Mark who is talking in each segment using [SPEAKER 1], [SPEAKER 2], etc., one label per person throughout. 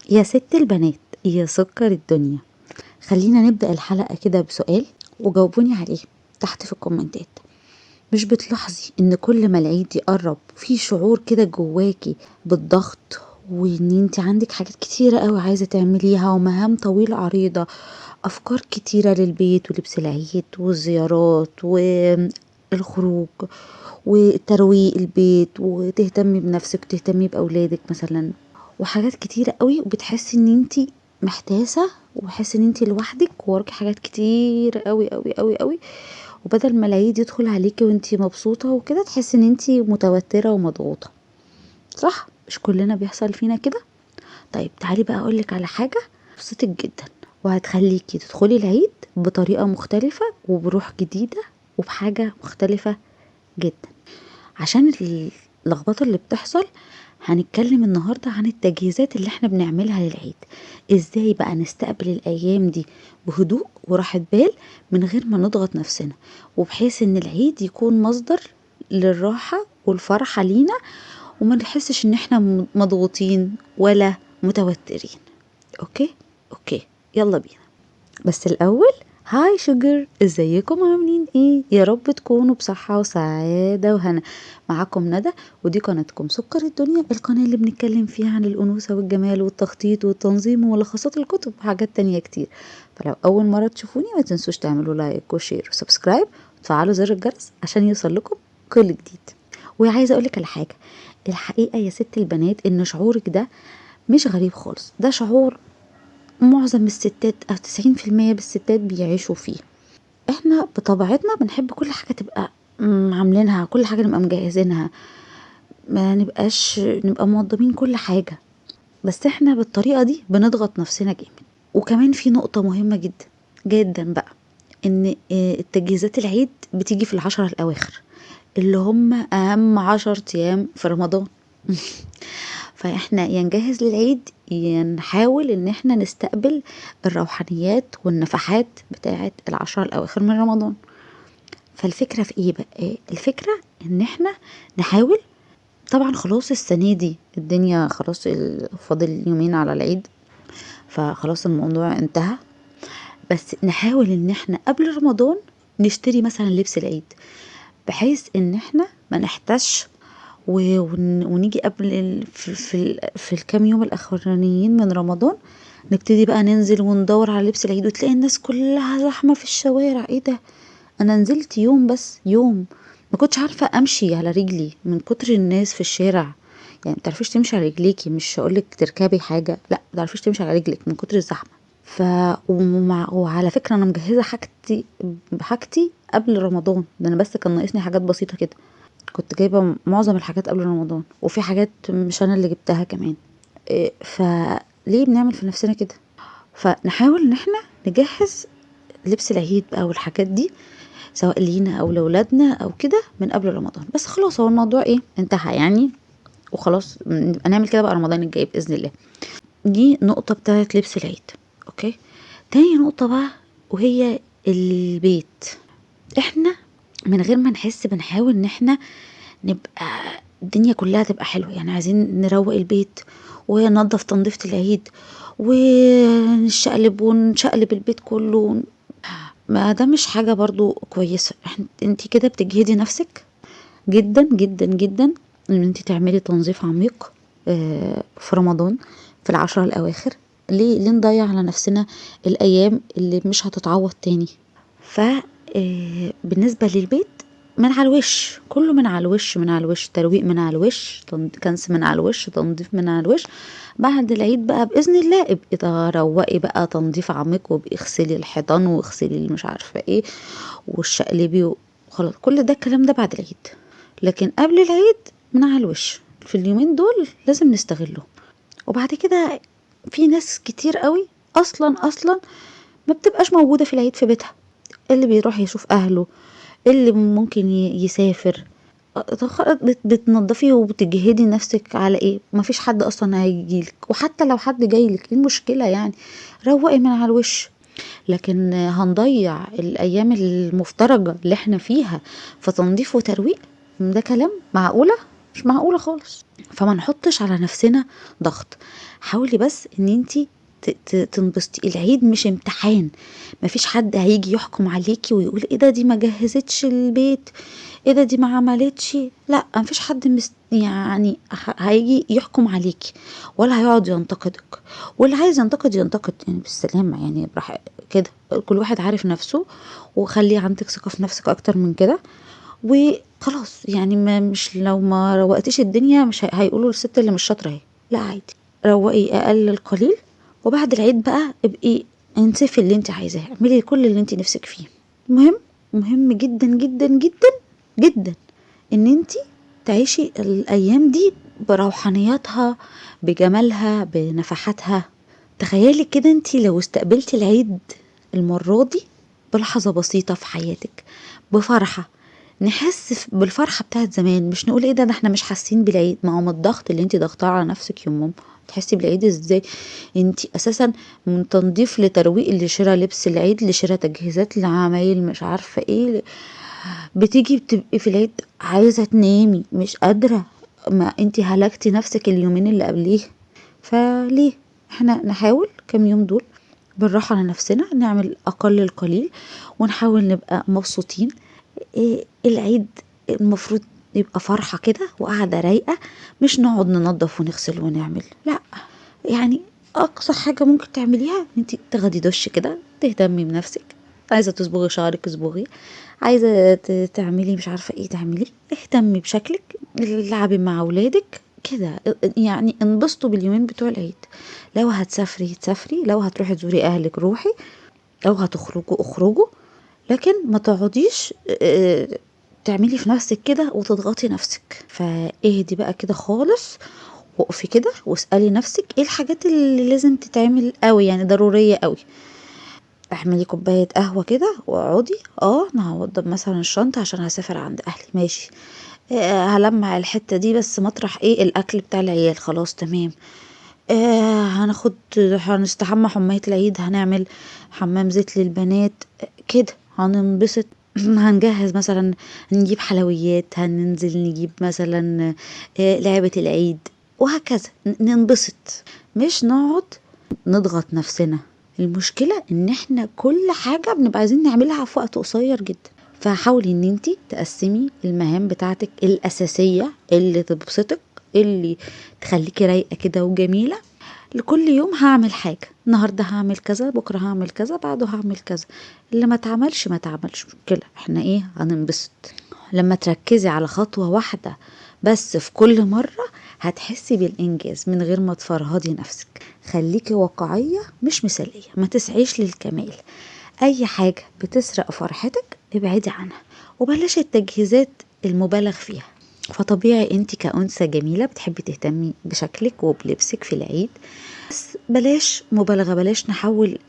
[SPEAKER 1] يا ست البنات يا سكر الدنيا، خلينا نبدأ الحلقة كده بسؤال وجاوبوني عليه تحت في الكومنتات. مش بتلاحظي ان كل ما العيد يقرب في شعور كده جواكي بالضغط، وان انت عندك حاجات كتيرة قوي عايزة تعمليها ومهام طويلة عريضة، افكار كتيرة للبيت ولبس العيد والزيارات والخروج وترويق البيت وتهتمي بنفسك وتهتمي بأولادك مثلا، وحاجات كتيرة قوي، وبتحسي ان انتي محتاسة وحاسه ان انتي لوحدك ووراكي حاجات كتير قوي قوي قوي قوي، وبدل ما العيد يدخل عليكي وانتي مبسوطة وكده تحسي ان انتي متوترة ومضغوطة. صح؟ مش كلنا بيحصل فينا كده؟ طيب تعالي بقى اقولك على حاجة بسيطة جدا وهتخليكي تدخلي العيد بطريقة مختلفة وبروح جديدة وبحاجة مختلفة جدا. عشان اللخبطة اللي بتحصل هنتكلم النهاردة عن التجهيزات اللي احنا بنعملها للعيد، ازاي بقى نستقبل الايام دي بهدوء وراحة بال من غير ما نضغط نفسنا، وبحيث ان العيد يكون مصدر للراحة والفرحة لينا وما نحسش ان احنا مضغوطين ولا متوترين. اوكي اوكي، يلا بينا. بس الأول هاي شوجر، ازيكم عاملين ايه؟ يا رب تكونوا بصحة وسعادة وهنا. معاكم ندى، ودي قناتكم سكر الدنيا، القناة اللي بنتكلم فيها عن الأنوثة والجمال والتخطيط والتنظيم وملخصات الكتب وحاجات تانية كتير. فلو أول مرة تشوفوني ما تنسوش تعملوا لايك وشير وسبسكرايب وتفعلوا زر الجرس عشان يوصل لكم كل جديد. وعايزة أقولك على حاجة، الحقيقة يا ست البنات إن شعورك ده مش غريب خالص، ده شعور معظم الستات او 90% بالستات بيعيشوا فيه. احنا بطبيعتنا بنحب كل حاجة تبقى عاملينها، كل حاجة نبقى مجهزينها، ما نبقى موضبين كل حاجة، بس احنا بالطريقة دي بنضغط نفسنا جامد. وكمان في نقطة مهمة جدا جدا بقى، ان التجهيزات العيد بتيجي في العشرة الاواخر اللي هم اهم 10 ايام في رمضان. فاحنا يا نجهز للعيد يا نحاول ان احنا نستقبل الروحانيات والنفحات بتاعة العشرة الاواخر من رمضان. فالفكرة في ايه بقى؟ الفكرة ان احنا نحاول، طبعا خلاص السنة دي الدنيا خلاص فاضل يومين على العيد، فخلاص الموضوع انتهى، بس نحاول ان احنا قبل رمضان نشتري مثلا لبس العيد، بحيث ان احنا ما نحتاجش ونيجي قبل في الكام يوم الاخرانيين من رمضان نبتدي بقى ننزل وندور على لبس العيد، وتلاقي الناس كلها زحمة في الشوارع. ايه ده؟ انا نزلت يوم، بس يوم ما كنتش عارفة امشي على رجلي من كتر الناس في الشارع. يعني متعرفيش تمشي على رجليكي، مش هقولك تركبي حاجة، لا متعرفيش تمشي على رجلك من كتر الزحمة. وعلى فكرة انا مجهزة حاجتي قبل رمضان ده، انا بس كان ناقصني حاجات بسيطة كده، كنت جايبة معظم الحاجات قبل رمضان، وفي حاجات مش انا اللي جبتها كمان. فليه بنعمل في نفسنا كده؟ فنحاول ان احنا نجهز لبس العيد بقى والحاجات دي سواء لينا او لاولادنا او كده من قبل رمضان. بس خلاص هو الموضوع ايه، انتهى يعني، وخلاص نبقى نعمل كده بقى رمضان الجاي باذن الله. دي نقطة بتاعت لبس العيد. اوكي، تاني نقطة بقى وهي البيت. احنا من غير ما نحس بنحاول ان احنا نبقى الدنيا كلها تبقى حلوة، يعني عايزين نروق البيت وننضف تنظيفة العيد ونشقلب البيت كله. ما ده مش حاجة برضو كويسة، انتي كده بتجهدي نفسك جدا جدا جدا ان انتي تعملي تنظيف عميق في رمضان في العشرة الاواخر. ليه نضيع على نفسنا الايام اللي مش هتتعوض تاني؟ ف بالنسبة للبيت، من على الوش كله، من على الوش، من على الوش ترويق، من على الوش كنس، من على الوش تنظيف، من على الوش. بعد العيد بقى بإذن الله ابقي روقي بقى تنظيف عميق، وابقي اغسلي الحيطان واغسلي مش عارفة ايه والشقلبي وخلاص، كل ده الكلام ده بعد العيد. لكن قبل العيد من على الوش في اليومين دول لازم نستغلهم. وبعد كده في ناس كتير قوي اصلا ما بتبقاش موجودة في العيد في بيتها، اللي بيروح يشوف اهله، اللي ممكن يسافر. بتنضفي وبتجهدي نفسك على ايه؟ مفيش حد اصلا هيجيلك، وحتى لو حد جايلك ايه المشكلة يعني؟ روقي من على الوش. لكن هنضيع الايام المفترجة اللي احنا فيها في تنظيف وترويق؟ ده كلام معقولة؟ مش معقولة خالص. فما نحطش على نفسنا ضغط، حاولي بس ان انتي تنبسطي. العيد مش امتحان، مفيش حد هيجي يحكم عليكي ويقول ايه ده، دي ما جهزتش البيت، ايه ده، دي ما عملتش. لا، مفيش حد يعني هيجي يحكم عليكي ولا هيقعد ينتقدك. واللي عايز ينتقد ينتقد يعني بالسلامة، يعني براح كده. كل واحد عارف نفسه، وخلي عندك ثقة في نفسك اكتر من كده وخلاص. يعني ما مش لو ما روقتيش الدنيا مش هيقولوا الست اللي مش شاطرة اهي. لا عادي، روقي اقل القليل، وبعد العيد بقى ابقي انسفي اللي انت عايزاه، اعملي كل اللي انت نفسك فيه. مهم، مهم جدا جدا جدا جدا ان انت تعيشي الايام دي بروحانياتها، بجمالها، بنفحاتها. تخيلي كده انت لو استقبلتي العيد المرة دي بلحظة بسيطة في حياتك، بفرحة، نحس بالفرحة بتاعت زمان. مش نقول ايه ده احنا مش حاسين بالعيد. ما هو من الضغط اللي انت ضغطاه على نفسك يوم تحسي بالعيد ازاي؟ انت اساسا من تنظيف لترويق لشراء لبس العيد لشراء تجهيزات لعمايل مش عارفة ايه، بتيجي بتبقي في العيد عايزة تنامي مش قادرة. ما انت هلكتي نفسك اليومين اللي قبليه. فليه احنا نحاول كام يوم دول بالراحة على نفسنا، نعمل أقل القليل ونحاول نبقى مبسوطين. إيه العيد المفروض يبقى فرحة كده وقاعدة رايقة، مش نقعد ننظف ونغسل ونعمل. لا، يعني أقصى حاجة ممكن تعمليها انتي تاخدي دش كده، تهتمي بنفسك. عايزة تصبغي شعرك اصبغي، عايزة تعملي مش عارفة ايه تعملي، اهتمي بشكلك، لعبي مع اولادك كده. يعني انبسطوا باليومين بتوع العيد. لو هتسافري تسافري، لو هتروحي تزوري اهلك روحي، لو هتخرجوا اخرجوا، لكن ما تقعديش تعملي في نفسك كده وتضغطي نفسك. فاهدي بقى كده خالص، وقفي كده واسألي نفسك ايه الحاجات اللي لازم تتعمل قوي، يعني ضرورية قوي. اعملي كوباية قهوة كده واقعدي. انا هوضب مثلا الشنطة عشان هسافر عند اهلي، ماشي. هلمع الحتة دي بس مطرح ايه الاكل بتاع العيال، خلاص تمام. هنستحمى حماية العيد، هنعمل حمام زيت للبنات كده، هننبسط. هنجهز مثلا، نجيب حلويات، هننزل نجيب مثلا لعبة العيد، وهكذا ننبسط. مش نقعد نضغط نفسنا. المشكلة ان احنا كل حاجة بنبقى عايزين نعملها في وقت قصير جدا. فحاولي ان انتي تقسمي المهام بتاعتك الاساسية اللي تبسطك، اللي تخليكي رايقة كده وجميلة. لكل يوم هعمل حاجة، النهاردة هعمل كذا، بكرة هعمل كذا، بعده هعمل كذا. اللي ما تعملش ما تعملش، مشكلة، احنا ايه هننبسط. لما تركزي على خطوة واحدة بس في كل مرة هتحسي بالإنجاز من غير ما تفرهدي نفسك. خليكي واقعية مش مثالية، ما تسعيش للكمال. أي حاجة بتسرق فرحتك ابعدي عنها، وبلاش التجهيزات المبالغ فيها. فطبيعي انت كأنثى جميلة بتحبي تهتمي بشكلك وبلبسك في العيد، بس بلاش مبالغة، بلاش نحول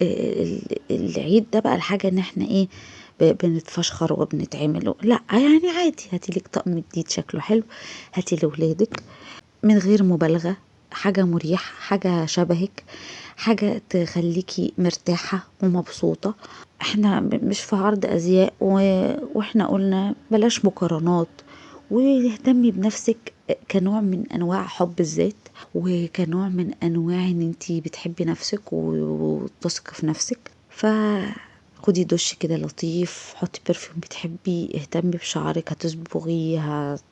[SPEAKER 1] العيد ده بقى الحاجة ان احنا ايه بنتفشخر وبنتعمل. لا يعني عادي، هاتيلك طقم جديد شكله حلو، هاتي لولادك من غير مبالغة، حاجة مريحة، حاجة شبهك، حاجة تخليكي مرتاحة ومبسوطة. احنا مش في عرض ازياء واحنا قلنا بلاش مقارنات، واهتمي بنفسك كنوع من انواع حب الذات، وكنوع من انواع ان انتي بتحبي نفسك وتثقي في نفسك. خدي دش كده لطيف، حطي برفيوم بتحبيه، اهتمي بشعرك، هتصبغيه،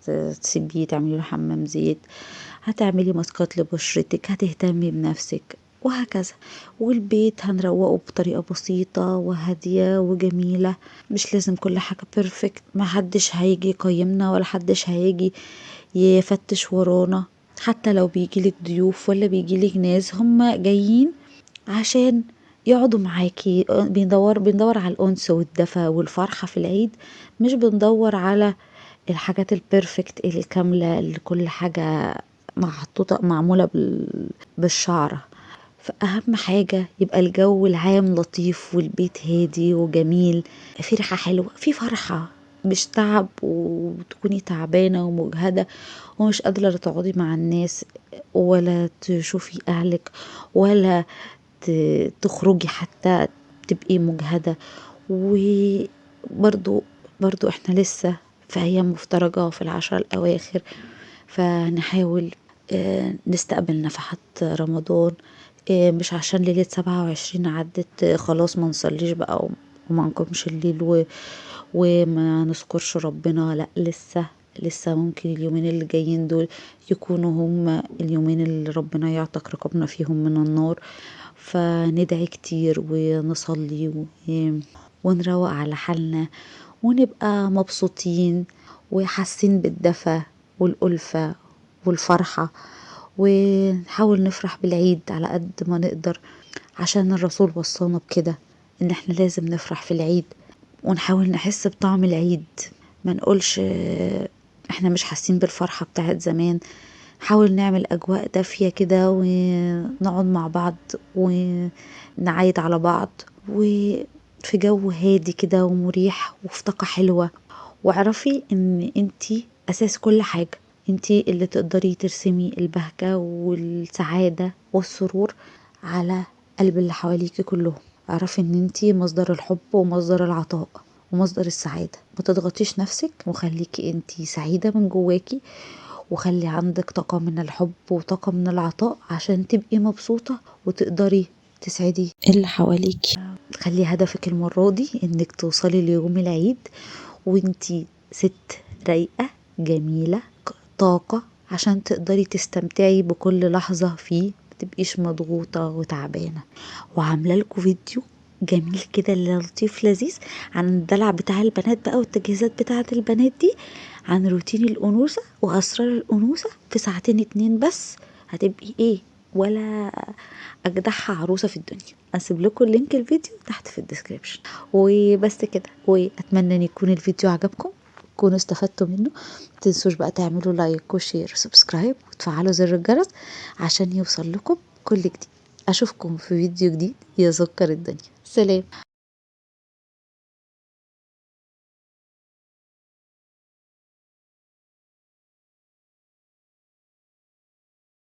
[SPEAKER 1] هتسيبيه تعملي له حمام زيت، هتعملي ماسكات لبشرتك، هتهتمي بنفسك، وهكذا. والبيت هنروقه بطريقة بسيطة وهادية وجميلة. مش لازم كل حاجة بيرفكت، ما حدش هيجي يقيمنا ولا حدش هيجي يفتش ورانا. حتى لو بيجيلك ضيوف ولا بيجيلك ناس، هم جايين عشان يقعدوا معاكي. بندور على الأنس والدفى والفرحة في العيد، مش بندور على الحاجات البيرفكت الكاملة اللي كل حاجة محطوطة معمولة بالشعرة. فأهم حاجة يبقى الجو العام لطيف والبيت هادي وجميل، في ريحة حلوة، في فرحة، مش تعب وتكوني تعبانة ومجهدة ومش قادرة تقعدي مع الناس ولا تشوفي أهلك ولا تخرجي حتى، تبقي مجهدة. وبرضو احنا لسه في أيام مفترجة في العشر الأواخر، فنحاول نستقبل نفحات رمضان، مش عشان ليلة 27 عدت خلاص ما نصليش بقى وما نقومش الليل وما نذكرش ربنا. لأ، لسه ممكن اليومين اللي جايين دول يكونوا هم اليومين اللي ربنا يعتق رقابنا فيهم من النار. فندعي كتير ونصلي ونروق على حالنا ونبقى مبسوطين وحاسين بالدفى والألفة والفرحة، ونحاول نفرح بالعيد على قد ما نقدر، عشان الرسول وصانا بكده ان احنا لازم نفرح في العيد ونحاول نحس بطعم العيد. ما نقولش احنا مش حاسين بالفرحة بتاعت زمان. حاول نعمل اجواء دافية كده ونقعد مع بعض ونعايد على بعض وفي جو هادي كده ومريح وفي طاقة حلوة. واعرفي ان انتي اساس كل حاجة، انتي اللي تقدري ترسمي البهجة والسعادة والسرور على قلب اللي حواليكي كلهم. اعرفي ان انتي مصدر الحب ومصدر العطاء ومصدر السعادة. ما تضغطيش نفسك وخليكي انتي سعيدة من جواكي، وخلي عندك طاقة من الحب وطاقة من العطاء عشان تبقي مبسوطة وتقدري تسعدي اللي حواليكي. خلي هدفك المرة دي انك توصلي ليوم العيد وانتي ست رايقة جميلة طاقة، عشان تقدري تستمتعي بكل لحظة فيه، متبقيش مضغوطة وتعبانة. وعاملة لكم فيديو جميل كده لطيف لذيذ عن الدلع بتاع البنات بقى والتجهيزات بتاعة البنات دي، عن روتين الأنوثة وأسرار الأنوثة في ساعتين 2 بس. هتبقي ايه ولا أجدعها عروسة في الدنيا. أسيب لكم لينك الفيديو تحت في الديسكريبشن. وبس كده، وأتمنى أن يكون الفيديو عجبكم، تكونوا استفدتوا منه. متنسوش بقى تعملوا لايك وشير وسبسكرايب وتفعلوا زر الجرس عشان يوصل لكم كل جديد. أشوفكم في فيديو جديد. يا سكر الدنيا، سلام.